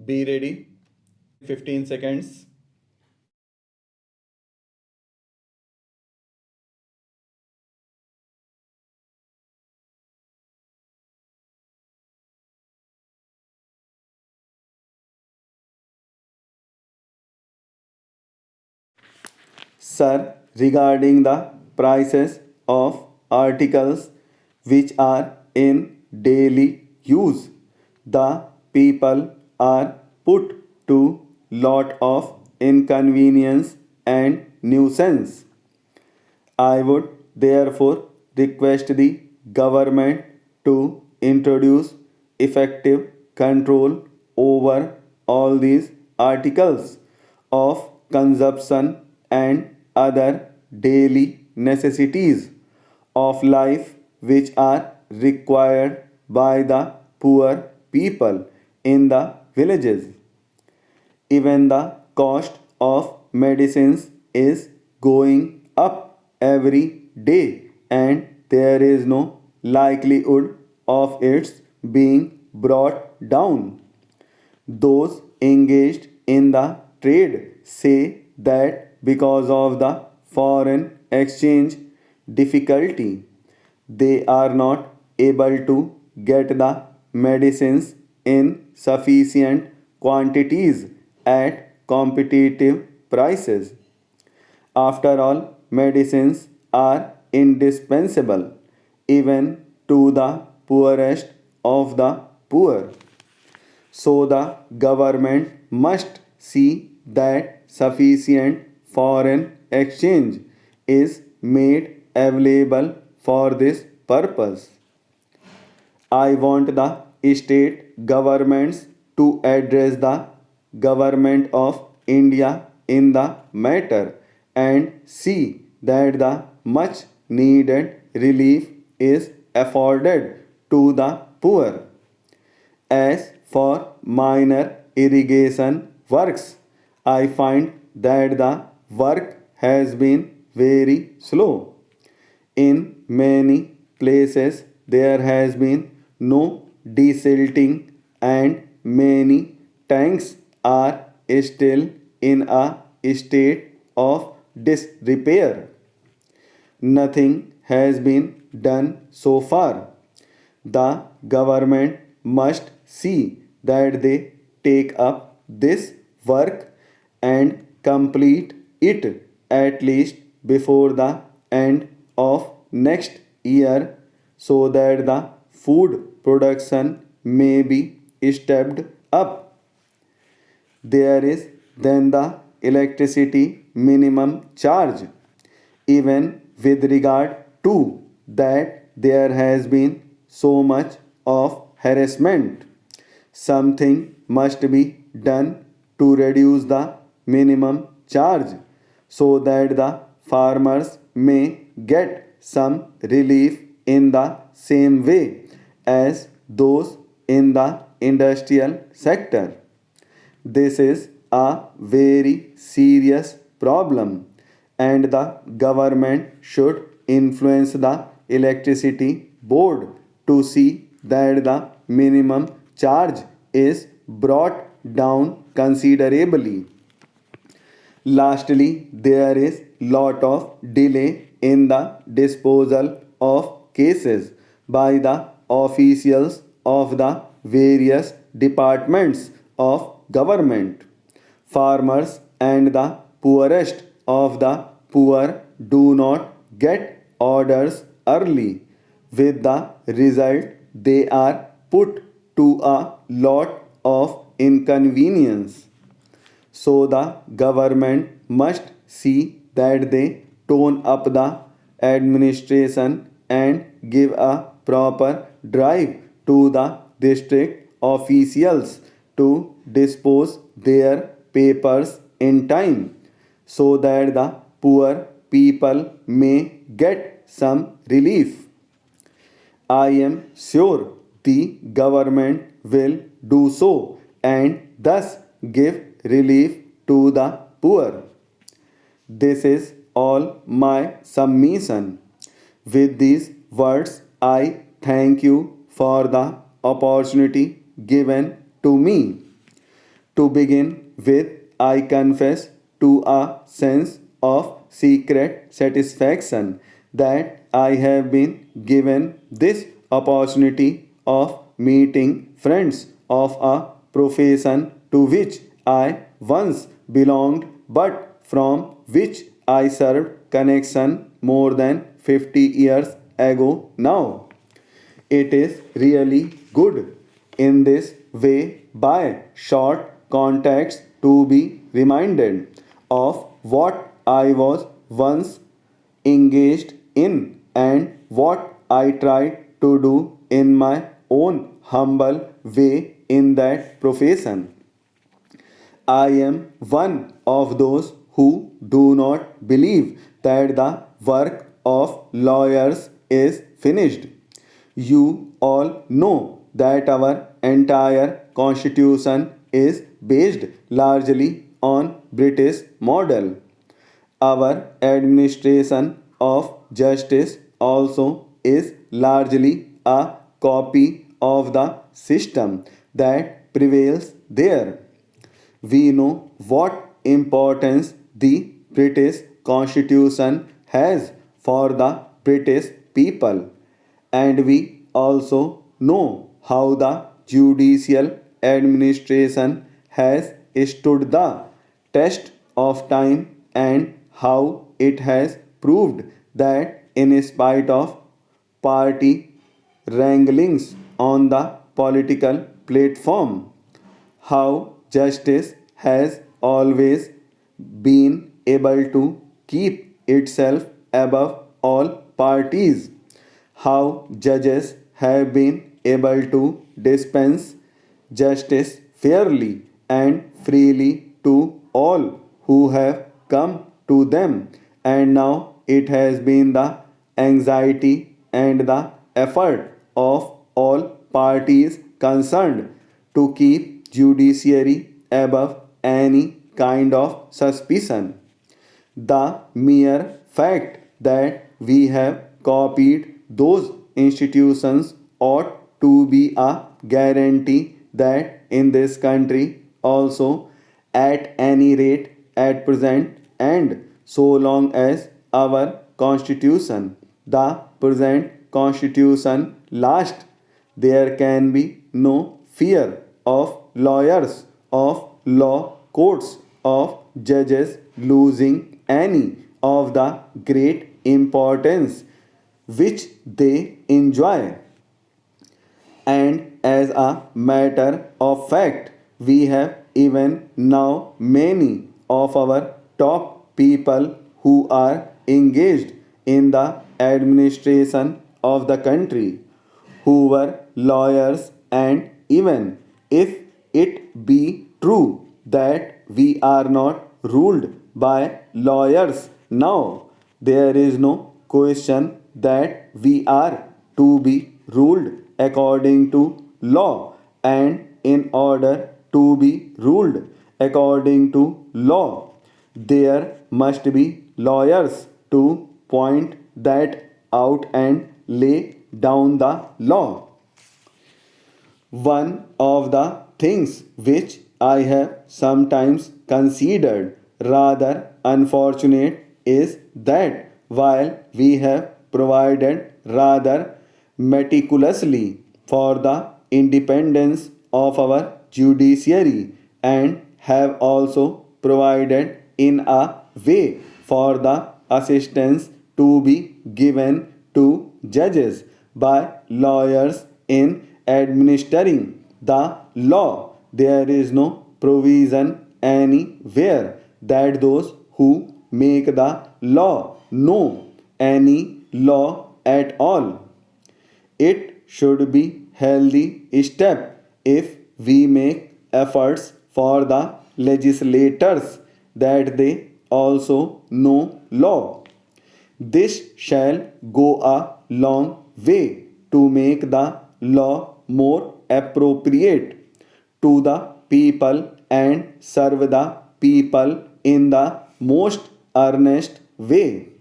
Be ready. 15 seconds. Sir, regarding the prices of articles which are in daily use, the people are put to lot of inconvenience and nuisance. I would therefore request the government to introduce effective control over all these articles of consumption and other daily necessities of life which are required by the poor people in the villages. Even the cost of medicines is going up every day, and there is no likelihood of its being brought down. Those engaged in the trade say that because of the foreign exchange difficulty, they are not able to get the medicines in sufficient quantities at competitive prices. After all, medicines are indispensable even to the poorest of the poor. So the government must see that sufficient foreign exchange is made available for this purpose. I want the state governments to address the government of India in the matter and see that the much needed relief is afforded to the poor. As for minor irrigation works, I find that the work has been very slow. In many places, there has been no desilting, and many tanks are still in a state of disrepair. Nothing has been done so far. The government must see that they take up this work and complete it at least before the end of next year so that the food production may be stepped up. There is then the electricity minimum charge. Even with regard to that, there has been so much of harassment. Something must be done to reduce the minimum charge so that the farmers may get some relief in the same way as those in the industrial sector. This is a very serious problem, and the government should influence the electricity board to see that the minimum charge is brought down considerably. Lastly, there is lot of delay in the disposal of cases by the officials of the various departments of government. Farmers and the poorest of the poor do not get orders early. With the result, they are put to a lot of inconvenience. So the government must see that they tone up the administration and give a proper drive to the district officials to dispose their papers in time so that the poor people may get some relief. I am sure the government will do so and thus give relief to the poor. This is all my submission. With these words, I thank you for the opportunity given to me. To begin with, I confess to a sense of secret satisfaction that I have been given this opportunity of meeting friends of a profession to which I once belonged, but from which I served connection more than 50 years ago now. It is really good in this way by short contacts to be reminded of what I was once engaged in and what I tried to do in my own humble way in that profession. I am one of those who do not believe that the work of lawyers is finished. You all know that our entire constitution is based largely on British model. Our administration of justice also is largely a copy of the system that prevails there. We know what importance the British Constitution has for the British people, and we also know how the judicial administration has stood the test of time and how it has proved that, in spite of party wranglings on the political platform, how justice has always been able to keep itself above all parties, how judges have been able to dispense justice fairly and freely to all who have come to them, and now it has been the anxiety and the effort of all parties concerned to keep judiciary above any kind of suspicion. The mere fact that we have copied those institutions ought to be a guarantee that in this country also, at any rate at present, and so long as our constitution, the present constitution, lasts, there can be no fear of lawyers, of law courts, of judges losing any of the great importance which they enjoy. And as a matter of fact, we have even now many of our top people who are engaged in the administration of the country, who were lawyers, and even if it be true that we are not ruled by lawyers now, there is no question that we are to be ruled according to law, and in order to be ruled according to law, there must be lawyers to point that out and lay down the law. One of the things which I have sometimes considered rather unfortunate is that while we have provided rather meticulously for the independence of our judiciary and have also provided in a way for the assistance to be given to judges by lawyers in administering the law, there is no provision anywhere that those who make the law know any law at all. It should be healthy step if we make efforts for the legislators that they also know law. This shall go a long way to make the law more appropriate to the people and serve the people in the most earnest way.